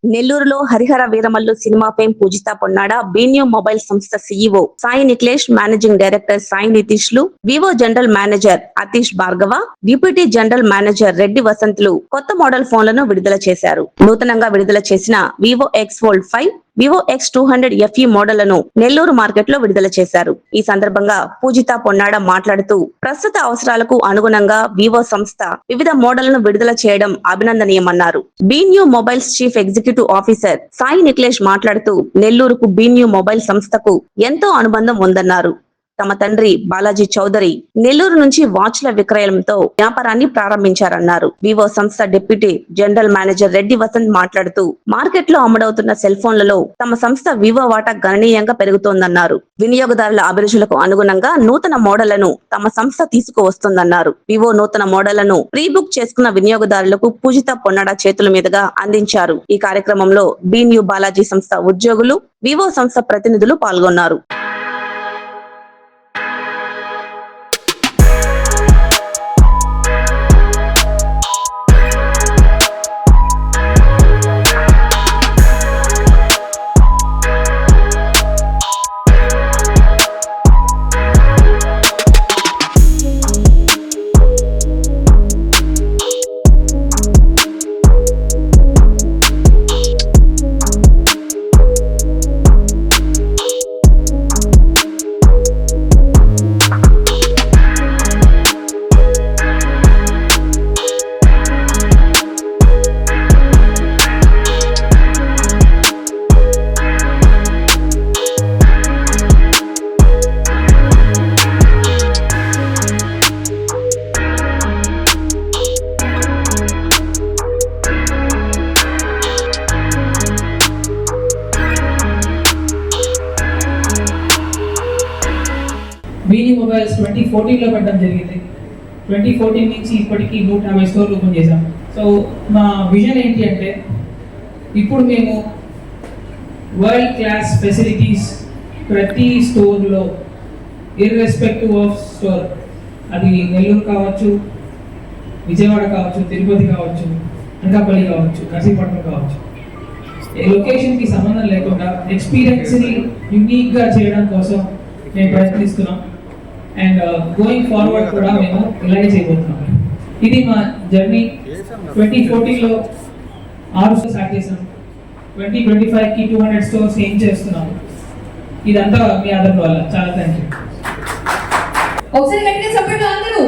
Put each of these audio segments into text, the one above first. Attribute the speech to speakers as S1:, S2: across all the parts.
S1: నెల్లూరులో Harihara Veeramallu cinema fame Poojitha Ponnada, BNew mobile సంస్థ CEO Sai Nikhilesh, managing director Sai Nitish లు, Vivo general manager Atish Bhargava, deputy general manager Reddy వసంతులు కొత్త మోడల్ ఫోన్లను విడుదల చేశారు. నూతనంగా విడుదల చేసిన Vivo X Fold 5, Vivo X200 FE మోడళ్లను నెల్లూరు మార్కెట్ లో విడుదల చేశారు. ఈ సందర్భంగా పూజిత పొన్నాడ మాట్లాడుతూ, ప్రస్తుత అవసరాలకు అనుగుణంగా వివో సంస్థ వివిధ మోడళ్లను విడుదల చేయడం అభినందనీయమన్నారు. BNew mobiles chief executive officer Sai Nikhilesh మాట్లాడుతూ, నెల్లూరుకు బీన్యూ మొబైల్ సంస్థకు ఎంతో అనుబంధం ఉందన్నారు. తమ తండ్రి బాలాజీ చౌదరి నెల్లూరు నుంచి వాచ్ల విక్రయంతో వ్యాపారాన్ని ప్రారంభించారన్నారు. వివో సంస్థ deputy general manager Reddy Vasanth మాట్లాడుతూ, మార్కెట్ లో అమ్ముడవుతున్న సెల్ ఫోన్లలో తమ సంస్థ వివో వాటా గణనీయంగా పెరుగుతోందన్నారు. వినియోగదారుల అభిరుచులకు అనుగుణంగా నూతన మోడళ్లను తమ సంస్థ తీసుకువస్తుందన్నారు. వివో నూతన మోడళ్లను ప్రీ బుక్ చేసుకున్న వినియోగదారులకు పూజిత పొన్నాడ చేతుల మీదుగా అందించారు. ఈ కార్యక్రమంలో బీన్యూ బాలాజీ సంస్థ ఉద్యోగులు, వివో సంస్థ ప్రతినిధులు పాల్గొన్నారు.
S2: బీనీ మొబైల్స్ 2014లో పెట్టడం జరిగింది. 2014 నుంచి ఇప్పటికీ 150 స్టోర్లు ఓపెన్ చేశాం. సో మా విజన్ ఏంటి అంటే, ఇప్పుడు మేము వరల్డ్ క్లాస్ ఫెసిలిటీస్ ప్రతి స్టోర్లో, ఇర్రెస్పెక్టివ్ ఆఫ్ స్టోర్, అది నెల్లూరు కావచ్చు, విజయవాడ కావచ్చు, తిరుపతి కావచ్చు, అనకాపల్లి కావచ్చు, నర్సీపట్నం కావచ్చు, లొకేషన్కి సంబంధం లేకుండా ఎక్స్పీరియన్స్ని యూనిక్గా చేయడం కోసం మేము ప్రయత్నిస్తున్నాం. అండ్ గోయింగ్ ఫార్వర్డ్ కూడా మేము ఇలాగే చేయబోతున్నాం. ఇది మా జర్నీ. 2014లో 6 స్టార్ట్ చేసాం. 2025కి 200 స్టోర్స్ ఏం చేస్తున్నాం. ఇదంతా మీ ఆదరణ వల్ల. చాలా థ్యాంక్ యూ.
S3: ఒకసారి గట్టిగా చెప్పండి అందరూ.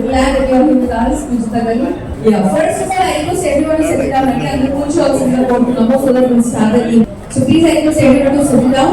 S3: Glad that you are with us, Mr. Garu. Yeah, first of all, I request everyone to sit down. I will put you also in the board number so that we will start the evening. So please, I request everyone to sit down.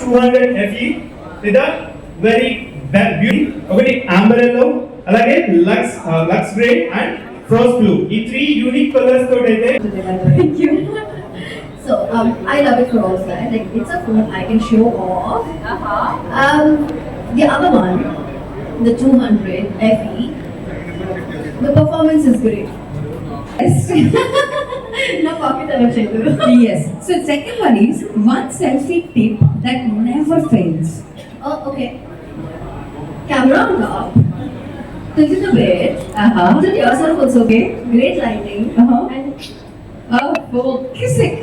S4: 200 FE with a very beauty ఒకటి amber yellow అలాగే lux gray and frost blue ఈ 3 unique colours తోటి అయితే
S3: Thank you. So I love it for all that. Like it's a phone I can show off. The other one, the 200 FE, the performance is great. Yes. No pocket ever. Yes. So second one is one selfie tip that never fails. Oh, okay. Camera on top. Tilt a bit. Tilt yourself also. Okay. Great lighting. And kissing.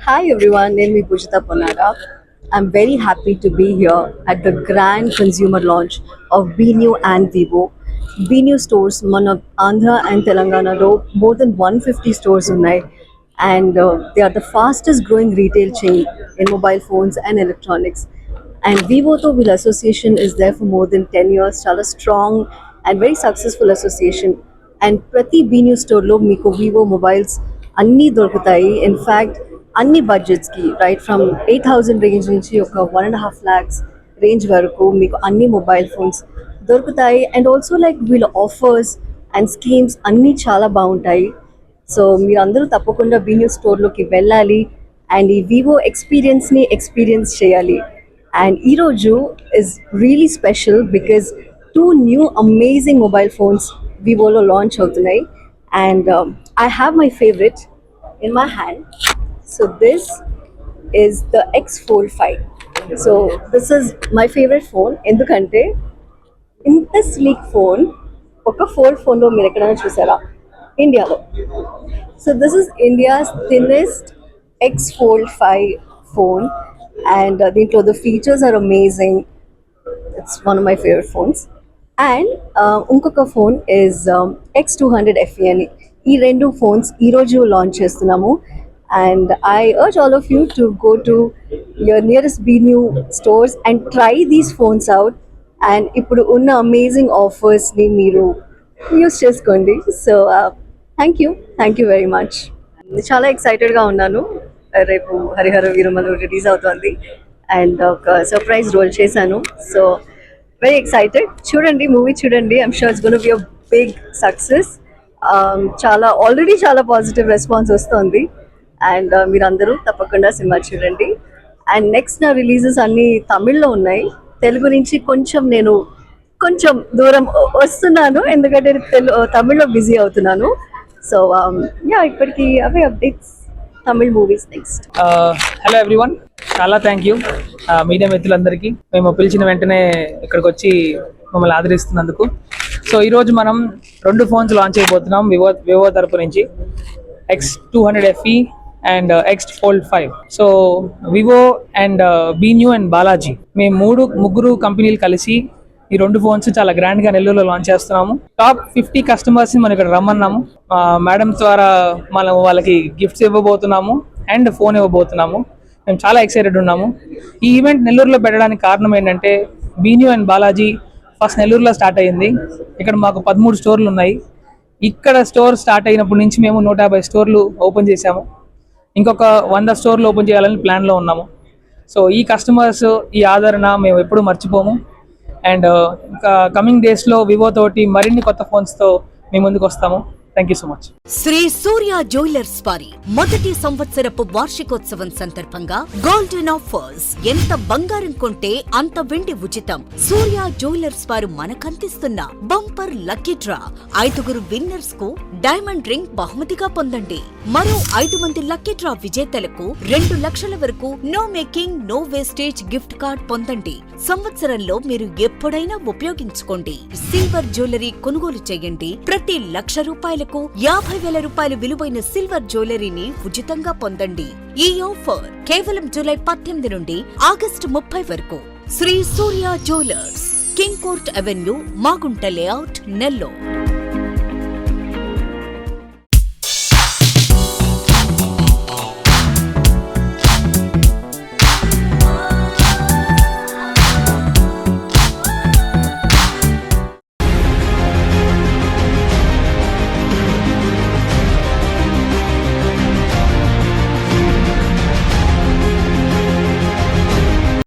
S5: Hi everyone, name is Pujita Ponnada. I'm very happy to be here at the grand consumer launch of BNew and Vivo. BNew stores, మన Andhra and Telangana more than 150 stores ఉన్నాయి, and they are the fastest growing retail chain in mobile phones and electronics. And Vivo to Will association is there for more than 10 years, చాలా strong and very successful association. And ప్రతి BNew store లో మీకు Vivo mobiles అన్నీ దొరుకుతాయి. In fact అన్ని budgets కి right from 8,000 range నుంచి ఒక 1.5 lakhs రేంజ్ వరకు మీకు అన్ని మొబైల్ ఫోన్స్ దొరుకుతాయి. అండ్ ఆల్సో లైక్ వీళ్ళ ఆఫర్స్ అండ్ స్కీమ్స్ అన్నీ చాలా బాగుంటాయి. సో మీరు అందరూ తప్పకుండా BNew స్టోర్లోకి వెళ్ళాలి అండ్ ఈ వివో ఎక్స్పీరియన్స్ని ఎక్స్పీరియన్స్ చేయాలి. అండ్ ఈరోజు is really special because 2 new amazing mobile phones వివోలో లాంచ్ అవుతున్నాయి. And I have my favourite in my hand. So this is the X Fold 5. So this is my favorite phone endukante inta sleek phone oka fold phone lo meer ekkadana chusara India lo. So this is India's thinnest X Fold 5 phone, and deentlo the features are amazing. It's one of my favorite phones. And inkoka phone is X200 FE ani. ఈ 2 phones ఈ రోజు launch చేస్తున్నాము. And I urge all of you to go to your nearest BNew stores and try these phones out. And ఇప్పుడు ఉన్న amazing ఆఫర్స్ని మీరు use చేసుకోండి. So thank you very much. చాలా ఎక్సైటెడ్గా ఉన్నాను. రేపు హరిహర వీరమలు రిలీజ్ అవుతుంది అండ్ ఒక సర్ప్రైజ్ రోల్ చేశాను. So very excited. చూడండి, మూవీ చూడండి. I'm sure it's gonna be a big success. Already చాలా పాజిటివ్ రెస్పాన్స్ వస్తుంది. అండ్ మీరందరూ తప్పకుండా సినిమా చూడండి. అండ్ నెక్స్ట్ నా రిలీజెస్ అన్నీ తమిళ్లో ఉన్నాయి. తెలుగు నుంచి కొంచెం దూరం వస్తున్నాను ఎందుకంటే తమిళ్లో బిజీ అవుతున్నాను. సో ఇప్పటికి అవే updates. Tamil movies next.
S2: Hello everyone, చాలా థ్యాంక్ యూ మీడియా మిత్రులందరికీ మేము పిలిచిన వెంటనే ఇక్కడికి వచ్చి మమ్మల్ని ఆదరిస్తున్నందుకు. సో ఈరోజు మనం 2 phones లాంచ్ అయిపోతున్నాం వివో తరపు నుంచి, X200 FE and X Fold 5. So Vivo and BNew and Balaji మేము ముగ్గురు కంపెనీలు కలిసి ఈ 2 phones చాలా గ్రాండ్గా నెల్లూరులో లాంచ్ చేస్తున్నాము. టాప్ 50 కస్టమర్స్ని మనం ఇక్కడ రమ్మన్నాము. మేడం ద్వారా మనం వాళ్ళకి గిఫ్ట్స్ ఇవ్వబోతున్నాము అండ్ ఫోన్ ఇవ్వబోతున్నాము. మేము చాలా ఎక్సైటెడ్ ఉన్నాము. ఈ ఈవెంట్ నెల్లూరులో పెట్టడానికి కారణం ఏంటంటే BNew అండ్ బాలాజీ ఫస్ట్ నెల్లూరులో స్టార్ట్ అయ్యింది. ఇక్కడ మాకు 13 స్టోర్లు ఉన్నాయి. ఇక్కడ స్టోర్ స్టార్ట్ అయినప్పటి నుంచి మేము 150 స్టోర్లు ఓపెన్ చేశాము. ఇంకొక 100 స్టోర్లు ఓపెన్ చేయాలని ప్లాన్లో ఉన్నాము. సో ఈ కస్టమర్స్, ఈ ఆదరణ మేము ఎప్పుడూ మర్చిపోము. అండ్ ఇంకా కమింగ్ డేస్లో వివో తోటి మరిన్ని కొత్త ఫోన్స్తో మీ ముందుకు వస్తాము. Thank you so much.
S6: Sri Surya jewellers వారి మొదటి సంవత్సరపు వార్షికోత్సవం సందర్భంగా గోల్డెన్ ఆఫర్స్. ఎంత బంగారం కొంటే అంత వెండి ఉచితం. సూర్య జ్యువెలర్స్ వారు మనకందిస్తున్న బంపర్ లక్కీ డ్రా. 5 విన్నర్స్ కు డైమండ్ రింగ్ బహుమతిగా పొందండి. మరో 5 మంది లక్కీ డ్రా విజేతలకు 2 లక్షల వరకు no making no wastage gift card పొందండి. సంవత్సరంలో మీరు ఎప్పుడైనా ఉపయోగించుకోండి. సిల్వర్ జ్యువెలరీ కొనుగోలు చేయండి. ప్రతి ₹1,00,000 ₹50,000 విలువైన సిల్వర్ జ్యువెలరీని ఉచితంగా పొందండి. ఈ ఆఫర్ కేవలం జూలై 18 నుండి ఆగస్టు 30 వరకు. Sri Surya Jewellers, King Court Avenue, Magunta layout, Nellore.